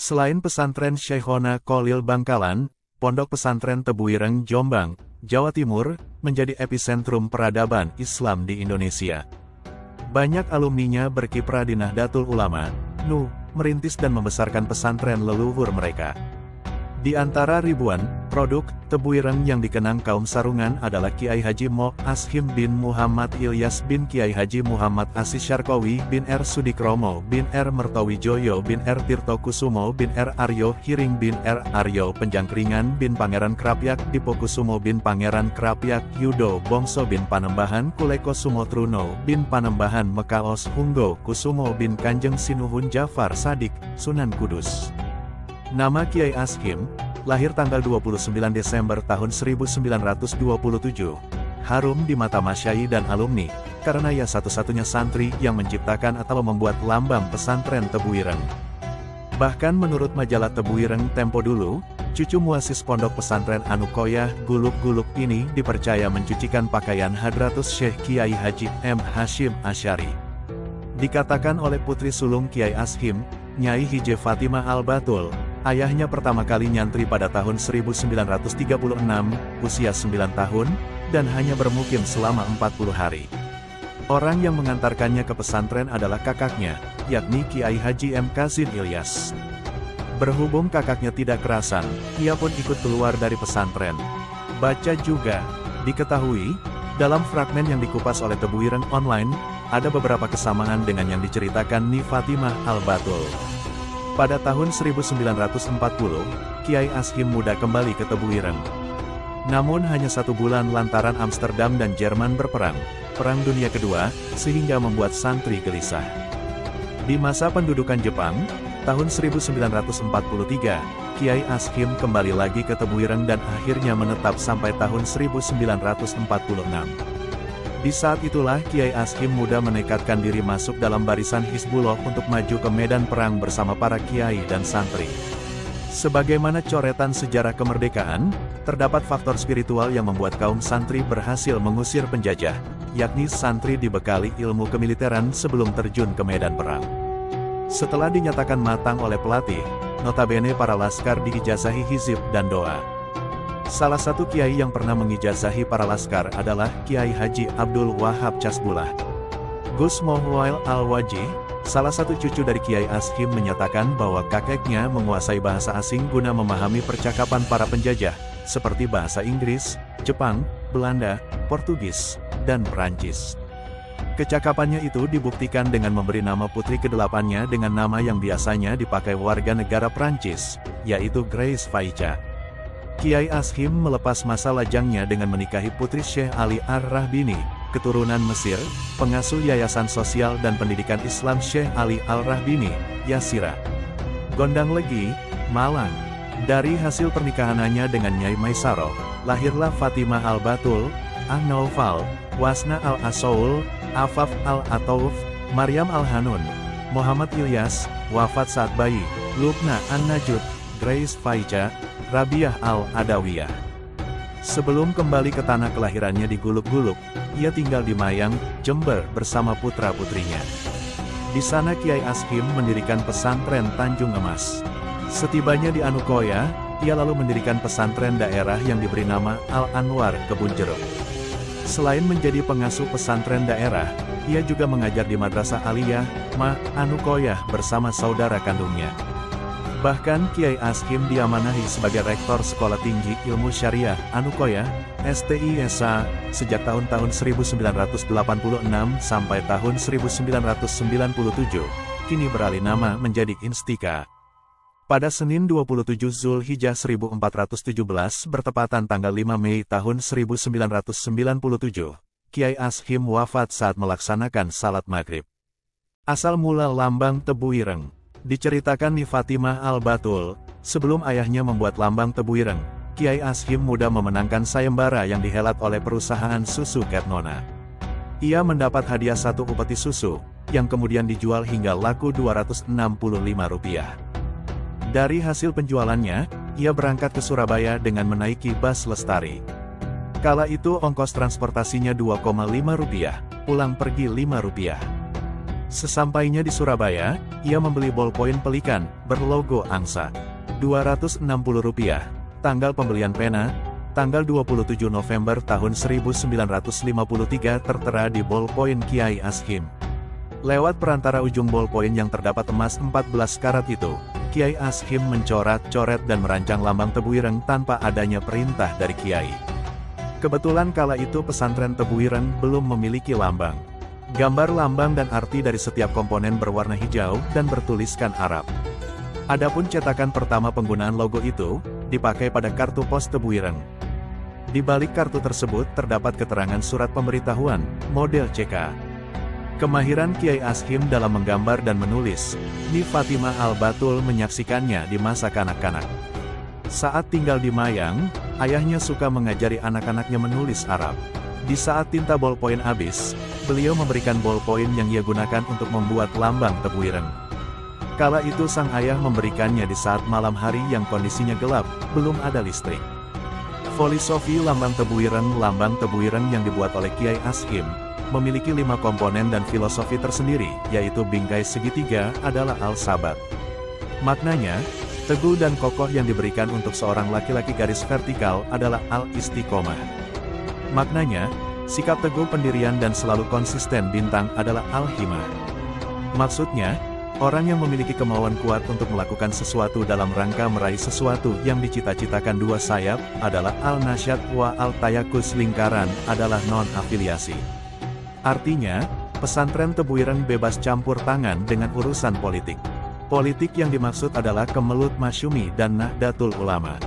Selain pesantren Syekhona Kholil Bangkalan, Pondok Pesantren Tebu Ireng Jombang, Jawa Timur, menjadi epicentrum peradaban Islam di Indonesia. Banyak alumninya berkiprah di Nahdlatul Ulama, NU, merintis dan membesarkan pesantren leluhur mereka. Di antara ribuan produk Tebu Ireng yang dikenang kaum sarungan adalah Kiai Haji Mo' Ashim bin Muhammad Ilyas bin Kiai Haji Muhammad Asis Syarqawi bin R. Sudikromo bin R. Mertawijoyo bin R. Tirto Kusumo bin R. Aryo Hiring bin R. Aryo Penjangkringan bin Pangeran Krapyak Dipo Kusumo bin Pangeran Krapyak Yudo Bongso bin Panembahan Kuleko Sumotruno bin Panembahan Mekaos Hunggo Kusumo bin Kanjeng Sinuhun Jafar Sadik, Sunan Kudus. Nama Kiai Ashim, lahir tanggal 29 Desember tahun 1927, harum di mata masyayikh dan alumni, karena ia satu-satunya santri yang menciptakan atau membuat lambang pesantren Tebu Ireng. Bahkan menurut majalah Tebu Ireng Tempo dulu, cucu muasis pondok pesantren Anukoyah Guluk-Guluk ini dipercaya mencucikan pakaian Hadratus Syekh Kiai Haji M. Hashim Asy'ari. Dikatakan oleh putri sulung Kiai Ashim, Nyai Hije Fatimah Al-Batul, ayahnya pertama kali nyantri pada tahun 1936, usia 9 tahun, dan hanya bermukim selama 40 hari. Orang yang mengantarkannya ke pesantren adalah kakaknya, yakni Kiai Haji M. Kazim Ilyas. Berhubung kakaknya tidak kerasan, ia pun ikut keluar dari pesantren. Baca juga, diketahui, dalam fragmen yang dikupas oleh Tebu Ireng Online, ada beberapa kesamaan dengan yang diceritakan Ni Fatimah Al-Batul. Pada tahun 1940, Kiai Ashim muda kembali ke Tebu Ireng. Namun hanya 1 bulan lantaran Amsterdam dan Jerman berperang, Perang Dunia Kedua, sehingga membuat santri gelisah. Di masa pendudukan Jepang, tahun 1943, Kiai Ashim kembali lagi ke Tebu Ireng dan akhirnya menetap sampai tahun 1946. Di saat itulah Kiai Ashim muda menekadkan diri masuk dalam barisan Hizbullah untuk maju ke medan perang bersama para kiai dan santri. Sebagaimana coretan sejarah kemerdekaan, terdapat faktor spiritual yang membuat kaum santri berhasil mengusir penjajah, yakni santri dibekali ilmu kemiliteran sebelum terjun ke medan perang. Setelah dinyatakan matang oleh pelatih, notabene para laskar diijazahi hizib dan doa. Salah satu kiai yang pernah mengijazahi para laskar adalah Kiai Haji Abdul Wahab Casbullah. Gus Mohwail Al-Wajih, salah satu cucu dari Kiai Ashim, menyatakan bahwa kakeknya menguasai bahasa asing guna memahami percakapan para penjajah, seperti bahasa Inggris, Jepang, Belanda, Portugis, dan Perancis. Kecakapannya itu dibuktikan dengan memberi nama putri kedelapannya dengan nama yang biasanya dipakai warga negara Prancis, yaitu Grace Faicha. Kiai Ashim melepas masa lajangnya dengan menikahi putri Syekh Ali Ar-Rahbini, keturunan Mesir, pengasuh Yayasan Sosial dan Pendidikan Islam Syekh Ali Al-Rahbini, Yasira, Gondang Legi, Malang. Dari hasil pernikahannya dengan Nyai Maisaro, lahirlah Fatimah Al-Batul, An-Naufal, Wasna Al-Asaul, Afaf Al-Atauf, Maryam Al-Hanun, Muhammad Ilyas, wafat saat bayi, Lubna An-Najud, Grace Faicha, Rabiah Al-Adawiyah. Sebelum kembali ke tanah kelahirannya di Guluk-Guluk, ia tinggal di Mayang, Jember bersama putra-putrinya. Di sana Kiai Ashim mendirikan pesantren Tanjung Emas. Setibanya di Anukoya, ia lalu mendirikan pesantren daerah yang diberi nama Al-Anwar Kebun Jeruk. Selain menjadi pengasuh pesantren daerah, ia juga mengajar di Madrasah Aliyah, Anukoyah bersama saudara kandungnya. Bahkan Kiai Ashim diamanahi sebagai rektor Sekolah Tinggi Ilmu Syariah, Anukoyah, STISA, sejak tahun-tahun 1986 sampai tahun 1997, kini beralih nama menjadi Instika. Pada Senin 27 Zulhijjah 1417 bertepatan tanggal 5 Mei tahun 1997, Kiai Ashim wafat saat melaksanakan salat maghrib. Asal mula lambang Tebu Ireng. Diceritakan Ni Fatimah Al-Batul, sebelum ayahnya membuat lambang Tebu Ireng, Kiai Ashim muda memenangkan sayembara yang dihelat oleh perusahaan susu Ketnona. Ia mendapat hadiah 1 upeti susu, yang kemudian dijual hingga laku Rp265. Dari hasil penjualannya, ia berangkat ke Surabaya dengan menaiki bus Lestari. Kala itu ongkos transportasinya Rp2,5, pulang pergi Rp5. Sesampainya di Surabaya, ia membeli bolpoin Pelikan, berlogo angsa. Rp260. Tanggal pembelian pena, tanggal 27 November tahun 1953 tertera di bolpoin Kiai Ashim. Lewat perantara ujung bolpoin yang terdapat emas 14 karat itu, Kiai Ashim mencoret-coret dan merancang lambang Tebu Ireng tanpa adanya perintah dari Kiai. Kebetulan kala itu pesantren Tebu Ireng belum memiliki lambang. Gambar lambang dan arti dari setiap komponen berwarna hijau dan bertuliskan Arab. Adapun cetakan pertama penggunaan logo itu, dipakai pada kartu pos Tebu Ireng. Di balik kartu tersebut terdapat keterangan surat pemberitahuan, model CK. Kemahiran Kiai Ashim dalam menggambar dan menulis, Ni Fatimah Al-Batul menyaksikannya di masa kanak-kanak. Saat tinggal di Mayang, ayahnya suka mengajari anak-anaknya menulis Arab. Di saat tinta bolpoin habis, beliau memberikan bolpoin yang ia gunakan untuk membuat lambang Tebu Ireng. Kala itu sang ayah memberikannya di saat malam hari yang kondisinya gelap, belum ada listrik. Filosofi lambang Tebu Ireng yang dibuat oleh Kiai Ashim, memiliki 5 komponen dan filosofi tersendiri, yaitu bingkai segitiga adalah al-sabat. Maknanya, teguh dan kokoh yang diberikan untuk seorang laki-laki garis vertikal adalah al-istiqomah. Maknanya, sikap teguh pendirian dan selalu konsisten bintang adalah al-himah. Maksudnya, orang yang memiliki kemauan kuat untuk melakukan sesuatu dalam rangka meraih sesuatu yang dicita-citakan 2 sayap, adalah al-nasyad wa al-tayakus lingkaran adalah non-afiliasi. Artinya, pesantren Tebu Ireng bebas campur tangan dengan urusan politik. Politik yang dimaksud adalah Kemelut Masyumi dan Nahdlatul Ulama.